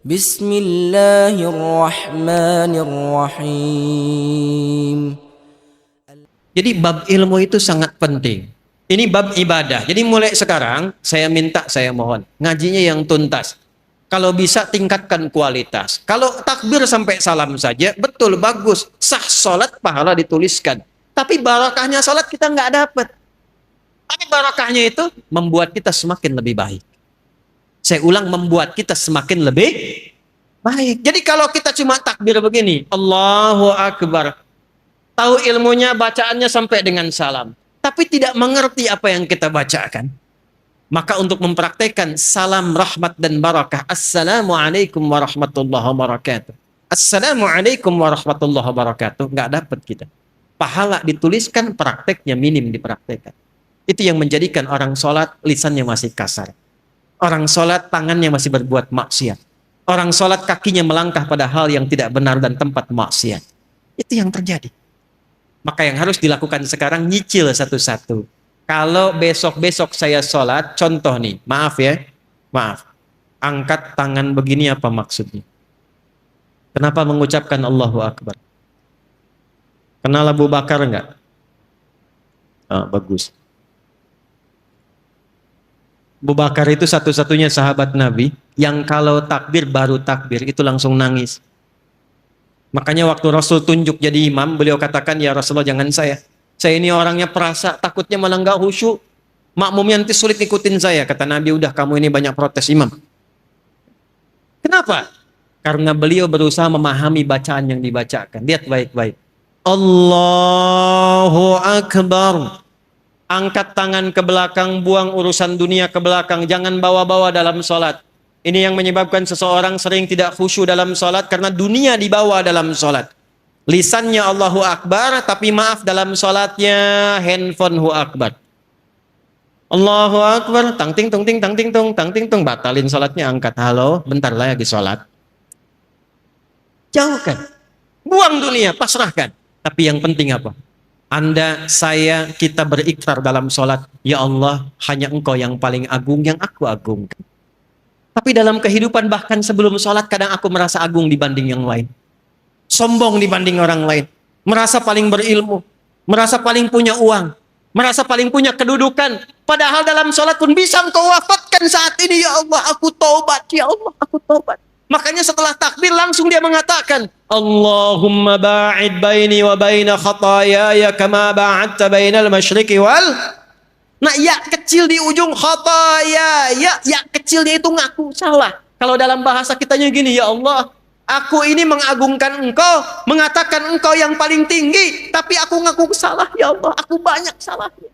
Bismillahirrahmanirrahim. Jadi bab ilmu itu sangat penting. Ini bab ibadah. Jadi mulai sekarang saya minta, saya mohon ngajinya yang tuntas. Kalau bisa tingkatkan kualitas. Kalau takbir sampai salam saja, betul bagus. Sah sholat, pahala dituliskan. Tapi barakahnya sholat kita nggak dapat. Apa barakahnya itu? Membuat kita semakin lebih baik. Saya ulang, membuat kita semakin lebih baik. Jadi kalau kita cuma takbir begini, Allahu Akbar. Tahu ilmunya, bacaannya sampai dengan salam. Tapi tidak mengerti apa yang kita bacakan. Maka untuk mempraktekkan salam rahmat dan barakah. Assalamualaikum warahmatullahi wabarakatuh. Assalamualaikum warahmatullahi wabarakatuh. Nggak dapat kita. Pahala dituliskan, prakteknya minim dipraktekkan. Itu yang menjadikan orang sholat lisannya masih kasar. Orang sholat tangannya masih berbuat maksiat. Orang sholat kakinya melangkah pada hal yang tidak benar dan tempat maksiat. Itu yang terjadi. Maka yang harus dilakukan sekarang, nyicil satu-satu. Kalau besok-besok saya sholat, contoh nih, maaf ya, maaf. Angkat tangan begini apa maksudnya? Kenapa mengucapkan Allahu Akbar? Kenal Abu Bakar enggak? Oh, bagus. Abu Bakar itu satu-satunya sahabat Nabi yang kalau takbir, baru takbir, itu langsung nangis. Makanya waktu Rasul tunjuk jadi imam, beliau katakan, ya Rasulullah jangan saya. Saya ini orangnya perasa, takutnya malah nggak khusyuk. Makmumnya nanti sulit ikutin saya. Kata Nabi, udah kamu ini banyak protes imam. Kenapa? Karena beliau berusaha memahami bacaan yang dibacakan. Lihat baik-baik. Allahu Akbar. Angkat tangan ke belakang, buang urusan dunia ke belakang. Jangan bawa-bawa dalam sholat. Ini yang menyebabkan seseorang sering tidak khusyuk dalam sholat karena dunia dibawa dalam sholat. Lisannya Allahu Akbar, tapi maaf dalam sholatnya handphone Hu Akbar. Allahu Akbar, tang ting tung ting tang ting tung tang ting tung, batalin sholatnya, angkat, halo, bentar lagi sholat. Jauhkan, buang dunia, pasrahkan. Tapi yang penting apa? Anda, saya, kita berikrar dalam sholat, ya Allah, hanya Engkau yang paling agung, yang aku agungkan. Tapi dalam kehidupan bahkan sebelum sholat, kadang aku merasa agung dibanding yang lain. Sombong dibanding orang lain, merasa paling berilmu, merasa paling punya uang, merasa paling punya kedudukan. Padahal dalam sholat pun bisa Engkau wafatkan saat ini, ya Allah, aku taubat, ya Allah, aku taubat. Makanya setelah takbir langsung dia mengatakan, Allahumma ba'id baini wa baina khatayaya kama ba'adta bainal masyriqi wal. Nah, ya kecil di ujung khataya, ya kecilnya itu ngaku salah. Kalau dalam bahasa kitanya gini, ya Allah, aku ini mengagungkan Engkau, mengatakan Engkau yang paling tinggi, tapi aku ngaku salah, ya Allah, aku banyak salahnya.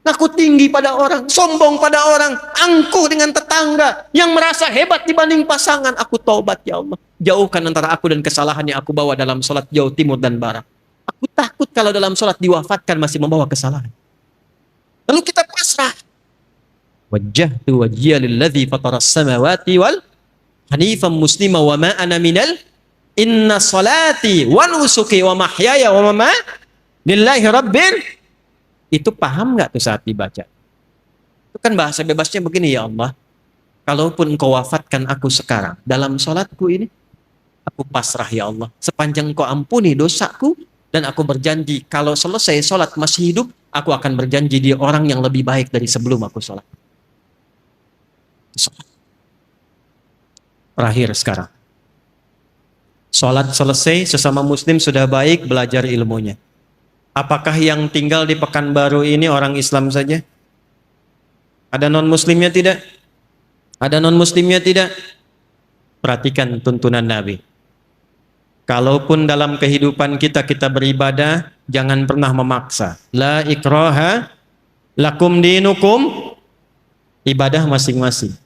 Ngaku tinggi pada orang, sombong pada orang, angkuh dengan tetangga, yang merasa hebat dibanding pasangan. Aku taubat, ya Allah. Jauhkan antara aku dan kesalahan yang aku bawa dalam sholat jauh timur dan barat. Aku takut kalau dalam sholat diwafatkan masih membawa kesalahan. Lalu kita pasrah. Wajjahtu wajhiya lilladzi fataras samawati wal hanifan muslima wa ma ana minal inna salati wa nusuki wa mahyaya wa mamati lillahi rabbil. Itu paham nggak tuh saat dibaca? Itu kan bahasa bebasnya begini, ya Allah, kalaupun Engkau wafatkan aku sekarang dalam sholatku ini, aku pasrah, ya Allah, sepanjang Engkau ampuni dosaku, dan aku berjanji kalau selesai sholat masih hidup, aku akan berjanji dia orang yang lebih baik dari sebelum aku sholat. Terakhir sekarang. Sholat selesai, sesama muslim sudah baik, belajar ilmunya. Apakah yang tinggal di Pekanbaru ini orang Islam saja? Ada non-muslimnya tidak? Ada non-muslimnya tidak? Perhatikan tuntunan Nabi. Kalaupun dalam kehidupan kita beribadah, jangan pernah memaksa. La ikraha lakum dinukum. Ibadah masing-masing.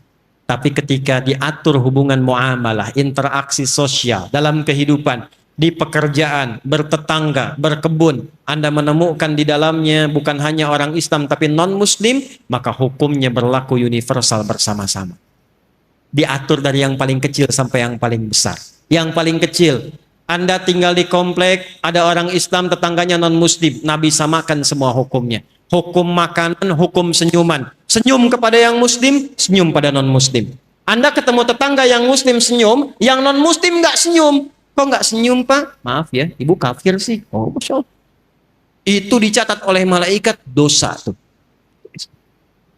Tapi ketika diatur hubungan muamalah, interaksi sosial dalam kehidupan, di pekerjaan, bertetangga, berkebun, Anda menemukan di dalamnya bukan hanya orang Islam tapi non-muslim, maka hukumnya berlaku universal bersama-sama. Diatur dari yang paling kecil sampai yang paling besar. Yang paling kecil, Anda tinggal di komplek, ada orang Islam, tetangganya non-muslim, Nabi samakan semua hukumnya. Hukum makanan, hukum senyuman. Senyum kepada yang muslim, senyum pada non-muslim. Anda ketemu tetangga yang muslim senyum, yang non muslim nggak senyum. Kok nggak senyum, Pak? Maaf ya, ibu kafir sih. Oh, Masya Allah. Itu dicatat oleh malaikat dosa tuh.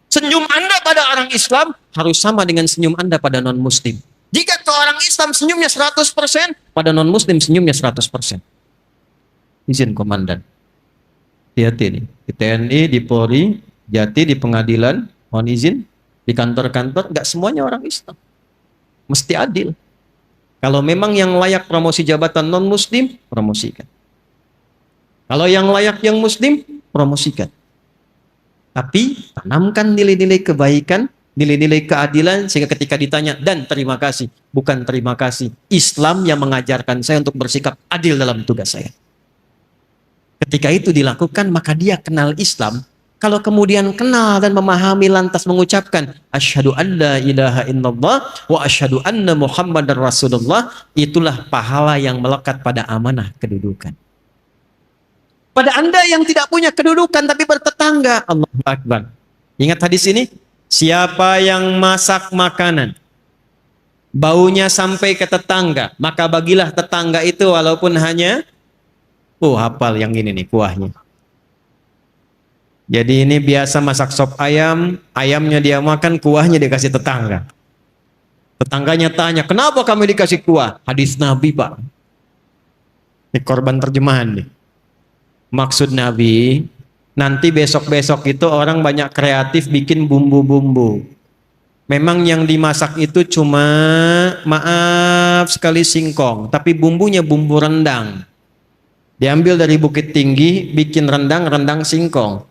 Senyum Anda pada orang Islam harus sama dengan senyum Anda pada non muslim. Jika ke orang Islam senyumnya 100%, pada non muslim senyumnya 100%. Izin komandan. Hati-hati nih. Di TNI, di Polri, Jati, di pengadilan, mohon izin, di kantor-kantor, nggak semuanya orang Islam. Mesti adil. Kalau memang yang layak promosi jabatan non-muslim, promosikan. Kalau yang layak yang muslim, promosikan. Tapi tanamkan nilai-nilai kebaikan, nilai-nilai keadilan, sehingga ketika ditanya, dan terima kasih, bukan terima kasih. Islam yang mengajarkan saya untuk bersikap adil dalam tugas saya. Ketika itu dilakukan, maka dia kenal Islam. Kalau kemudian kenal dan memahami lantas mengucapkan asyhadu an la ilaha illallah wa asyhadu anna muhammadar rasulullah, itulah pahala yang melekat pada amanah kedudukan. Pada Anda yang tidak punya kedudukan tapi bertetangga, Allahu Akbar. Ingat hadis ini, siapa yang masak makanan baunya sampai ke tetangga, maka bagilah tetangga itu walaupun hanya hafal yang ini nih kuahnya. Jadi ini biasa masak sop ayam, ayamnya dia makan, kuahnya dikasih tetangga. Tetangganya tanya, kenapa kamu dikasih kuah? Hadis Nabi, Pak. Ini korban terjemahan nih. Maksud Nabi, nanti besok-besok itu orang banyak kreatif bikin bumbu-bumbu. Memang yang dimasak itu cuma, maaf sekali, singkong. Tapi bumbunya bumbu rendang. Diambil dari Bukit Tinggi, bikin rendang singkong.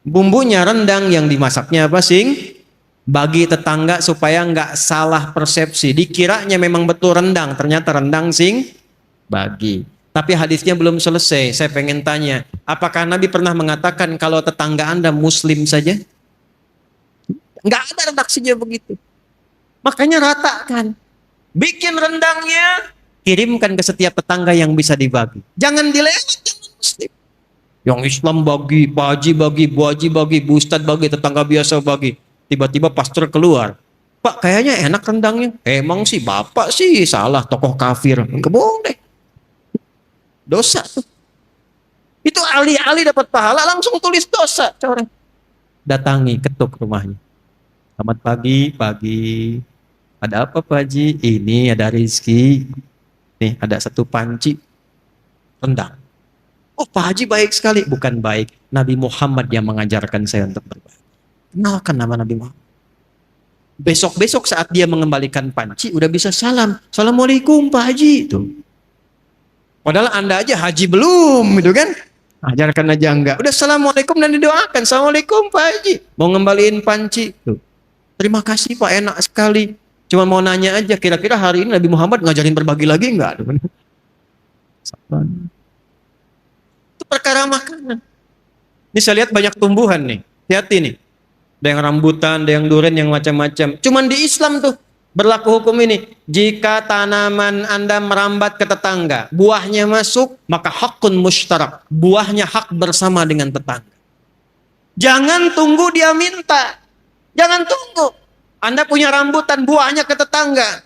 Bumbunya rendang, yang dimasaknya apa? Bagi tetangga supaya nggak salah persepsi. Dikiranya memang betul rendang, ternyata rendang bagi. Tapi hadisnya belum selesai. Saya pengen tanya, apakah Nabi pernah mengatakan kalau tetangga Anda muslim saja? Nggak ada redaksinya begitu. Makanya ratakan. Bikin rendangnya, kirimkan ke setiap tetangga yang bisa dibagi. Jangan dilewat dengan muslim. Yang Islam bagi, Pak Haji bagi, Bu Haji bagi, Bu Ustadz bagi, tetangga biasa bagi. Tiba-tiba pastor keluar. Pak, kayaknya enak rendangnya. Emang sih, Bapak sih salah, tokoh kafir. Enggak boleh. Dosa tuh. Itu ahli-ahli dapat pahala, langsung tulis dosa. Coreng. Datangi, ketuk rumahnya. Selamat pagi, ada apa Pak Haji? Ini ada rezeki. Nih, ada satu panci rendang. Oh, Pak Haji baik sekali. Bukan baik. Nabi Muhammad yang mengajarkan saya untuk berbagi. Kenalkan nama Nabi Muhammad. Besok-besok saat dia mengembalikan panci, udah bisa salam. Assalamualaikum Pak Haji. Tuh. Padahal Anda aja haji belum, gitu kan? Ajarkan aja enggak. Udah Assalamualaikum dan didoakan. Assalamualaikum Pak Haji. Mau ngembaliin panci. Tuh. Terima kasih Pak, enak sekali. Cuma mau nanya aja, kira-kira hari ini Nabi Muhammad ngajarin berbagi lagi enggak? Itu perkara makanan. Ini saya lihat banyak tumbuhan nih. Hati-hati nih. Ada yang rambutan, ada yang durian, yang macam-macam. Cuman di Islam tuh berlaku hukum ini. Jika tanaman Anda merambat ke tetangga, buahnya masuk, maka hakun mushtarak. Buahnya hak bersama dengan tetangga. Jangan tunggu dia minta. Jangan tunggu. Anda punya rambutan, buahnya ke tetangga.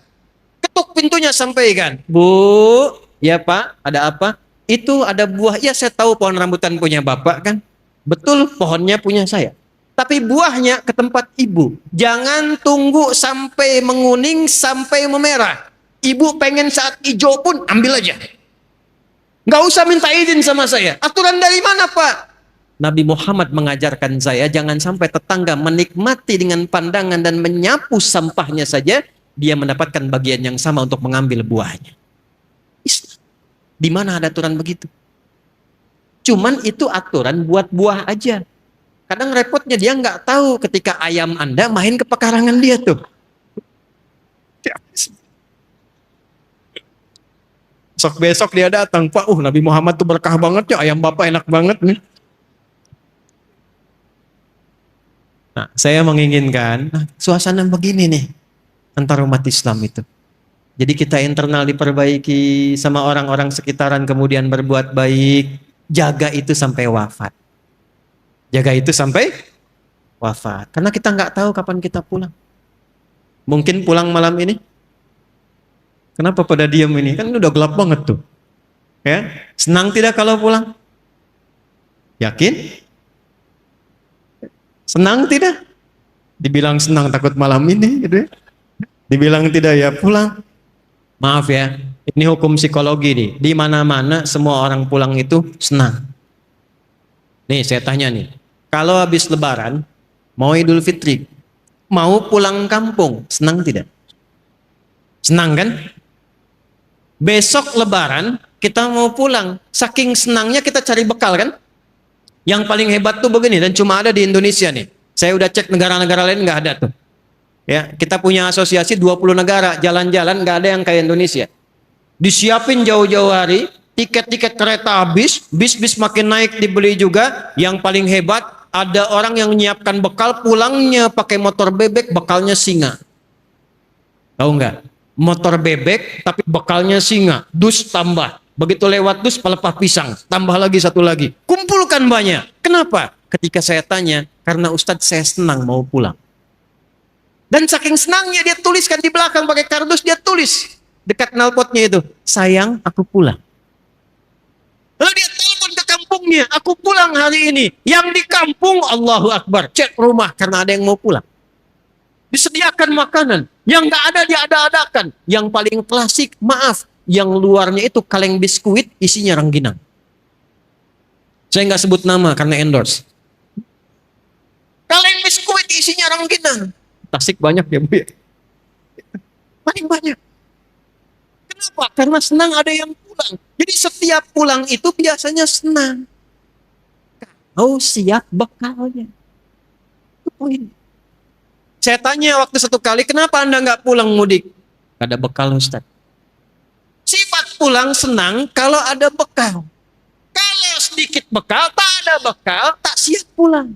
Ketuk pintunya, sampaikan. Bu, ya Pak, ada apa? Itu ada buah. Ya, saya tahu pohon rambutan punya Bapak kan. Betul, pohonnya punya saya. Tapi buahnya ke tempat ibu. Jangan tunggu sampai menguning, sampai memerah. Ibu pengen saat hijau pun ambil aja. Nggak usah minta izin sama saya. Aturan dari mana Pak? Nabi Muhammad mengajarkan saya jangan sampai tetangga menikmati dengan pandangan dan menyapu sampahnya saja. Dia mendapatkan bagian yang sama untuk mengambil buahnya. Di mana ada aturan begitu? Cuman itu aturan buat buah aja. Kadang repotnya dia nggak tahu ketika ayam Anda main ke pekarangan dia tuh. Besok dia datang, Pak, Nabi Muhammad tuh berkah banget ya, ayam Bapak enak banget nih. Nah, saya menginginkan suasana begini nih antara umat Islam itu. Jadi kita internal diperbaiki sama orang-orang sekitaran, kemudian berbuat baik, jaga itu sampai wafat. Jaga itu sampai wafat. Karena kita nggak tahu kapan kita pulang. Mungkin pulang malam ini? Kenapa pada diam ini? Kan udah gelap banget tuh. Ya, senang tidak kalau pulang? Yakin? Senang tidak? Dibilang senang takut malam ini gitu ya. Dibilang tidak ya pulang. Maaf ya, ini hukum psikologi nih. Di mana-mana semua orang pulang itu senang. Nih saya tanya nih, kalau habis lebaran, mau Idul Fitri, mau pulang kampung, senang tidak? Senang kan? Besok lebaran, kita mau pulang. Saking senangnya kita cari bekal kan? Yang paling hebat tuh begini, dan cuma ada di Indonesia nih. Saya udah cek negara-negara lain nggak ada tuh. Ya, kita punya asosiasi 20 negara, jalan-jalan nggak ada yang kayak Indonesia. Disiapin jauh-jauh hari, tiket-tiket kereta habis, bis-bis makin naik dibeli juga. Yang paling hebat, ada orang yang menyiapkan bekal, pulangnya pakai motor bebek, bekalnya singa. Tahu nggak? Motor bebek, tapi bekalnya singa. Dus tambah. Begitu lewat dus, pelepah pisang. Tambah lagi satu lagi. Kumpulkan banyak. Kenapa? Ketika saya tanya, karena Ustadz saya senang mau pulang. Dan saking senangnya dia tuliskan di belakang pakai kardus, dia tulis dekat knalpotnya itu, sayang aku pulang. Lalu dia telepon ke kampungnya, aku pulang hari ini. Yang di kampung, Allahu Akbar, cek rumah karena ada yang mau pulang. Disediakan makanan, yang nggak ada dia ada-adakan. Yang paling klasik, maaf, yang luarnya itu kaleng biskuit, isinya rengginang. Saya nggak sebut nama karena endorse. Kaleng biskuit isinya rengginang. Tasik banyak ya Bu ya? Paling banyak. Kenapa? Karena senang ada yang pulang. Jadi setiap pulang itu biasanya senang. Oh siap bekalnya. Itu poin. Saya tanya waktu satu kali, kenapa Anda nggak pulang mudik? Ada bekal Ustaz. Sifat pulang senang kalau ada bekal. Kalau sedikit bekal, tak ada bekal, tak siap pulang.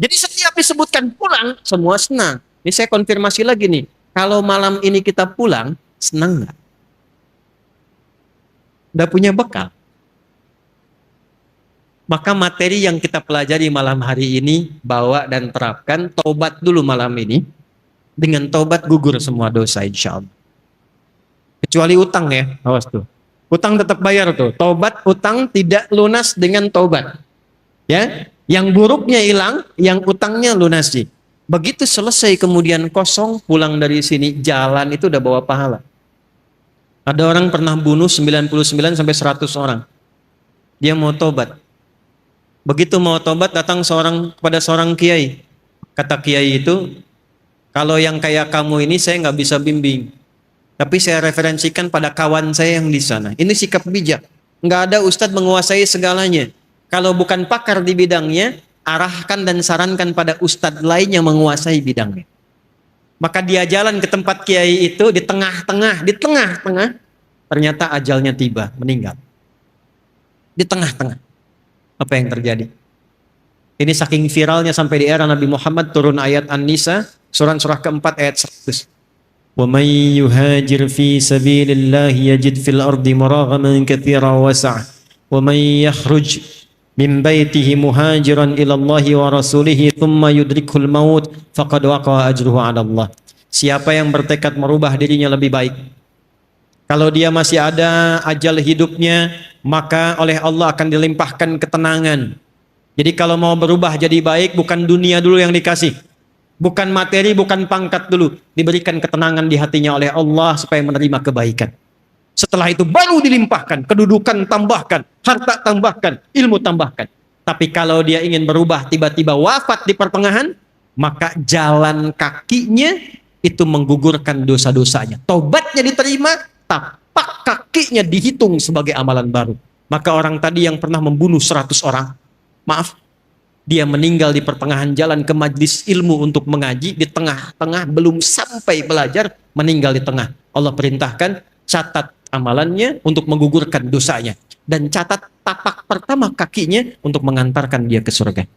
Jadi setiap disebutkan pulang, semua senang. Ini saya konfirmasi lagi nih. Kalau malam ini kita pulang, senang nggak? Udah punya bekal. Maka materi yang kita pelajari malam hari ini, bawa dan terapkan, tobat dulu malam ini. Dengan tobat gugur semua dosa insya Allah. Kecuali utang ya, awas tuh. Utang tetap bayar tuh. Tobat, utang tidak lunas dengan tobat. Ya, yang buruknya hilang, yang utangnya lunasi. Begitu selesai kemudian kosong, pulang dari sini, jalan itu udah bawa pahala. Ada orang pernah bunuh 99 sampai 100 orang. Dia mau tobat. Begitu mau tobat, datang kepada seorang kiai. Kata kiai itu, kalau yang kayak kamu ini saya nggak bisa bimbing. Tapi saya referensikan pada kawan saya yang di sana. Ini sikap bijak. Nggak ada ustadz menguasai segalanya. Kalau bukan pakar di bidangnya, arahkan dan sarankan pada ustadz lain yang menguasai bidangnya. Maka dia jalan ke tempat kiai itu di tengah-tengah, ternyata ajalnya tiba, meninggal. Di tengah-tengah. Apa yang terjadi? Ini saking viralnya sampai di era Nabi Muhammad turun ayat An-Nisa, surah keempat ayat 100. وَمَنْ يُهَاجِرْ فِي سَبِيلِ اللَّهِ يَجِدْ فِي الْأَرْضِ مُرَاغَمًا كَثِيرًا وَسَعًا وَمَنْ يَخْرُجْ مِنْ بَيْتِهِ مُهَاجِرًا إِلَى اللَّهِ وَرَسُولِهِ ثُمَّ يُدْرِكْهُ الْمَوْتُ فَقَدْ وَقَعَ أَجْرُهُ عَلَى اللَّهِ. Siapa yang bertekad merubah dirinya lebih baik, kalau dia masih ada ajal hidupnya, maka oleh Allah akan dilimpahkan ketenangan. Jadi kalau mau berubah jadi baik, bukan dunia dulu yang dikasih, bukan materi, bukan pangkat dulu, diberikan ketenangan di hatinya oleh Allah supaya menerima kebaikan. Setelah itu baru dilimpahkan, kedudukan tambahkan, harta tambahkan, ilmu tambahkan. Tapi kalau dia ingin berubah tiba-tiba wafat di pertengahan, maka jalan kakinya itu menggugurkan dosa-dosanya. Tobatnya diterima, tapak kakinya dihitung sebagai amalan baru. Maka orang tadi yang pernah membunuh 100 orang, maaf, dia meninggal di pertengahan jalan ke majlis ilmu untuk mengaji, di tengah-tengah belum sampai belajar, meninggal di tengah. Allah perintahkan, catat amalannya untuk menggugurkan dosanya. Dan catat tapak pertama kakinya untuk mengantarkan dia ke surga.